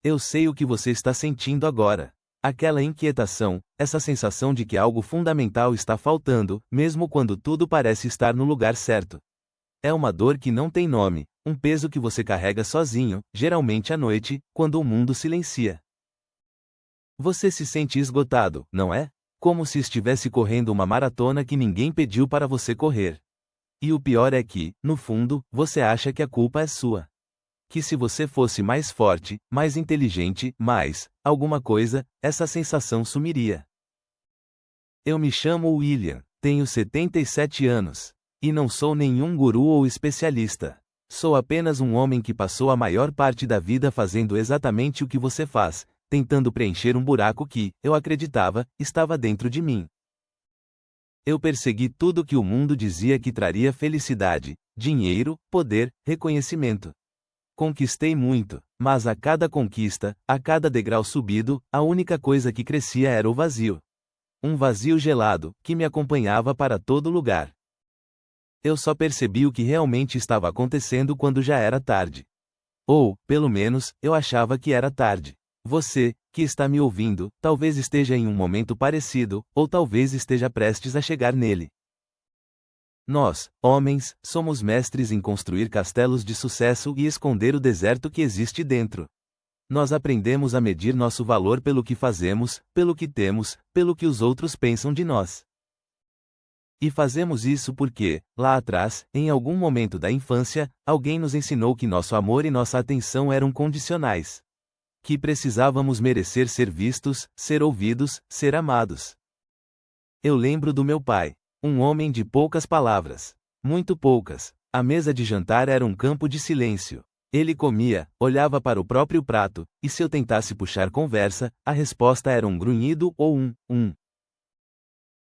Eu sei o que você está sentindo agora. Aquela inquietação, essa sensação de que algo fundamental está faltando, mesmo quando tudo parece estar no lugar certo. É uma dor que não tem nome, um peso que você carrega sozinho, geralmente à noite, quando o mundo silencia. Você se sente esgotado, não é? Como se estivesse correndo uma maratona que ninguém pediu para você correr. E o pior é que, no fundo, você acha que a culpa é sua. Que se você fosse mais forte, mais inteligente, mais alguma coisa, essa sensação sumiria. Eu me chamo William, tenho 77 anos. E não sou nenhum guru ou especialista. Sou apenas um homem que passou a maior parte da vida fazendo exatamente o que você faz, tentando preencher um buraco que, eu acreditava, estava dentro de mim. Eu persegui tudo que o mundo dizia que traria felicidade, dinheiro, poder, reconhecimento. Conquistei muito, mas a cada conquista, a cada degrau subido, a única coisa que crescia era o vazio. Um vazio gelado, que me acompanhava para todo lugar. Eu só percebi o que realmente estava acontecendo quando já era tarde. Ou, pelo menos, eu achava que era tarde. Você, que está me ouvindo, talvez esteja em um momento parecido, ou talvez esteja prestes a chegar nele. Nós, homens, somos mestres em construir castelos de sucesso e esconder o deserto que existe dentro. Nós aprendemos a medir nosso valor pelo que fazemos, pelo que temos, pelo que os outros pensam de nós. E fazemos isso porque, lá atrás, em algum momento da infância, alguém nos ensinou que nosso amor e nossa atenção eram condicionais. Que precisávamos merecer ser vistos, ser ouvidos, ser amados. Eu lembro do meu pai, um homem de poucas palavras. Muito poucas. A mesa de jantar era um campo de silêncio. Ele comia, olhava para o próprio prato, e se eu tentasse puxar conversa, a resposta era um grunhido ou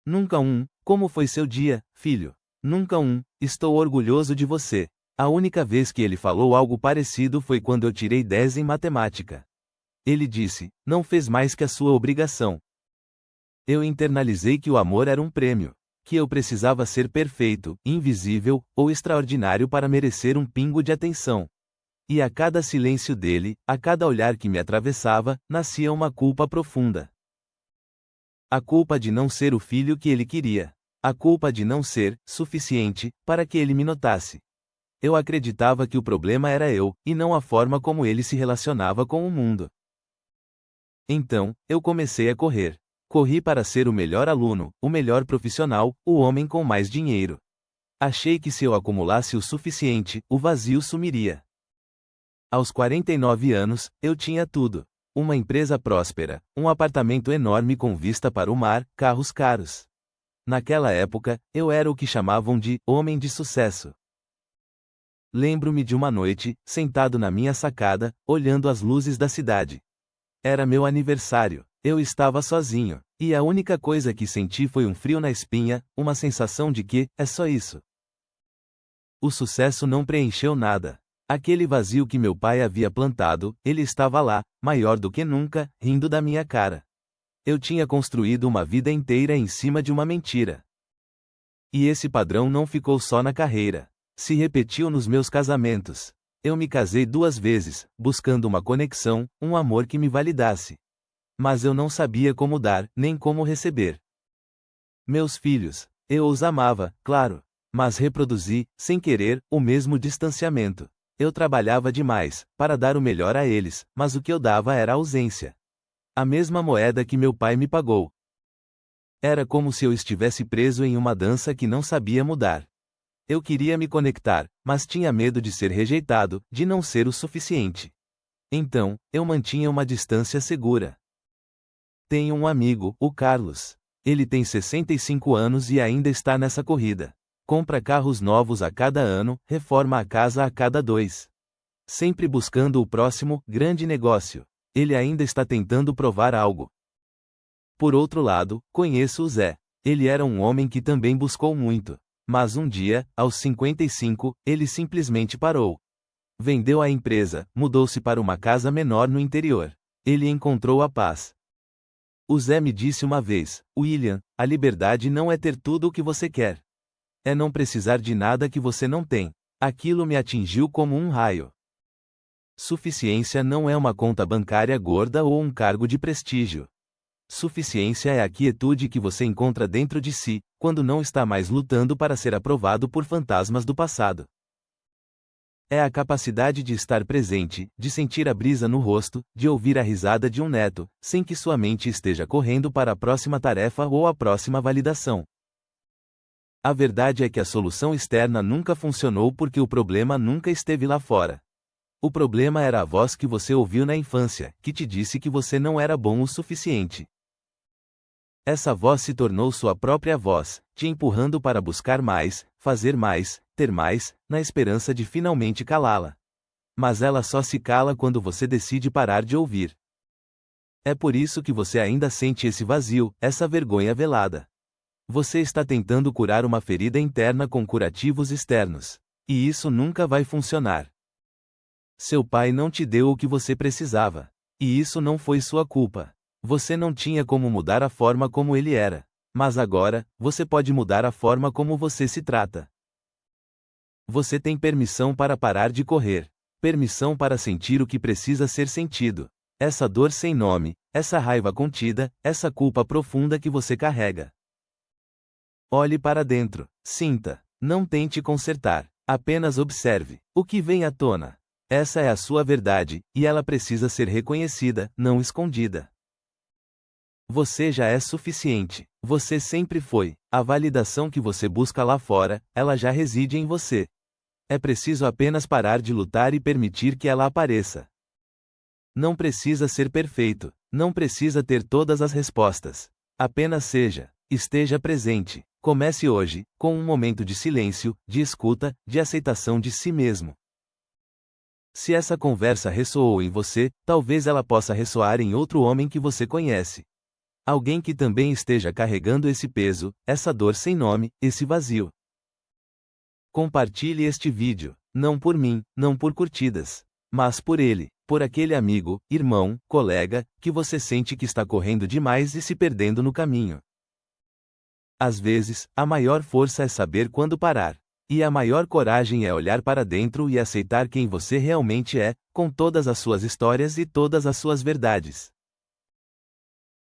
Nunca como foi seu dia, filho? Nunca estou orgulhoso de você. A única vez que ele falou algo parecido foi quando eu tirei 10 em matemática. Ele disse, não fez mais que a sua obrigação. Eu internalizei que o amor era um prêmio. Que eu precisava ser perfeito, invisível, ou extraordinário para merecer um pingo de atenção. E a cada silêncio dele, a cada olhar que me atravessava, nascia uma culpa profunda. A culpa de não ser o filho que ele queria. A culpa de não ser suficiente para que ele me notasse. Eu acreditava que o problema era eu, e não a forma como ele se relacionava com o mundo. Então, eu comecei a correr. Corri para ser o melhor aluno, o melhor profissional, o homem com mais dinheiro. Achei que se eu acumulasse o suficiente, o vazio sumiria. Aos 49 anos, eu tinha tudo. Uma empresa próspera, um apartamento enorme com vista para o mar, carros caros. Naquela época, eu era o que chamavam de homem de sucesso. Lembro-me de uma noite, sentado na minha sacada, olhando as luzes da cidade. Era meu aniversário, eu estava sozinho, e a única coisa que senti foi um frio na espinha, uma sensação de que, é só isso. O sucesso não preencheu nada. Aquele vazio que meu pai havia plantado, ele estava lá, maior do que nunca, rindo da minha cara. Eu tinha construído uma vida inteira em cima de uma mentira. E esse padrão não ficou só na carreira. Se repetiu nos meus casamentos. Eu me casei 2 vezes, buscando uma conexão, um amor que me validasse. Mas eu não sabia como dar, nem como receber. Meus filhos, eu os amava, claro. Mas reproduzi, sem querer, o mesmo distanciamento. Eu trabalhava demais, para dar o melhor a eles, mas o que eu dava era ausência. A mesma moeda que meu pai me pagou. Era como se eu estivesse preso em uma dança que não sabia mudar. Eu queria me conectar, mas tinha medo de ser rejeitado, de não ser o suficiente. Então, eu mantinha uma distância segura. Tenho um amigo, o Carlos. Ele tem 65 anos e ainda está nessa corrida. Compra carros novos a cada ano, reforma a casa a cada 2. Sempre buscando o próximo, grande negócio. Ele ainda está tentando provar algo. Por outro lado, conheço o Zé. Ele era um homem que também buscou muito. Mas um dia, aos 55, ele simplesmente parou. Vendeu a empresa, mudou-se para uma casa menor no interior. Ele encontrou a paz. O Zé me disse uma vez, William, a liberdade não é ter tudo o que você quer. É não precisar de nada que você não tem. Aquilo me atingiu como um raio. Suficiência não é uma conta bancária gorda ou um cargo de prestígio. Suficiência é a quietude que você encontra dentro de si, quando não está mais lutando para ser aprovado por fantasmas do passado. É a capacidade de estar presente, de sentir a brisa no rosto, de ouvir a risada de um neto, sem que sua mente esteja correndo para a próxima tarefa ou a próxima validação. A verdade é que a solução externa nunca funcionou porque o problema nunca esteve lá fora. O problema era a voz que você ouviu na infância, que te disse que você não era bom o suficiente. Essa voz se tornou sua própria voz, te empurrando para buscar mais, fazer mais, ter mais, na esperança de finalmente calá-la. Mas ela só se cala quando você decide parar de ouvir. É por isso que você ainda sente esse vazio, essa vergonha velada. Você está tentando curar uma ferida interna com curativos externos. E isso nunca vai funcionar. Seu pai não te deu o que você precisava. E isso não foi sua culpa. Você não tinha como mudar a forma como ele era. Mas agora, você pode mudar a forma como você se trata. Você tem permissão para parar de correr. Permissão para sentir o que precisa ser sentido. Essa dor sem nome, essa raiva contida, essa culpa profunda que você carrega. Olhe para dentro. Sinta. Não tente consertar. Apenas observe. O que vem à tona. Essa é a sua verdade, e ela precisa ser reconhecida, não escondida. Você já é suficiente. Você sempre foi. A validação que você busca lá fora, ela já reside em você. É preciso apenas parar de lutar e permitir que ela apareça. Não precisa ser perfeito. Não precisa ter todas as respostas. Apenas seja. Esteja presente. Comece hoje, com um momento de silêncio, de escuta, de aceitação de si mesmo. Se essa conversa ressoou em você, talvez ela possa ressoar em outro homem que você conhece. Alguém que também esteja carregando esse peso, essa dor sem nome, esse vazio. Compartilhe este vídeo, não por mim, não por curtidas, mas por ele, por aquele amigo, irmão, colega, que você sente que está correndo demais e se perdendo no caminho. Às vezes, a maior força é saber quando parar. E a maior coragem é olhar para dentro e aceitar quem você realmente é, com todas as suas histórias e todas as suas verdades.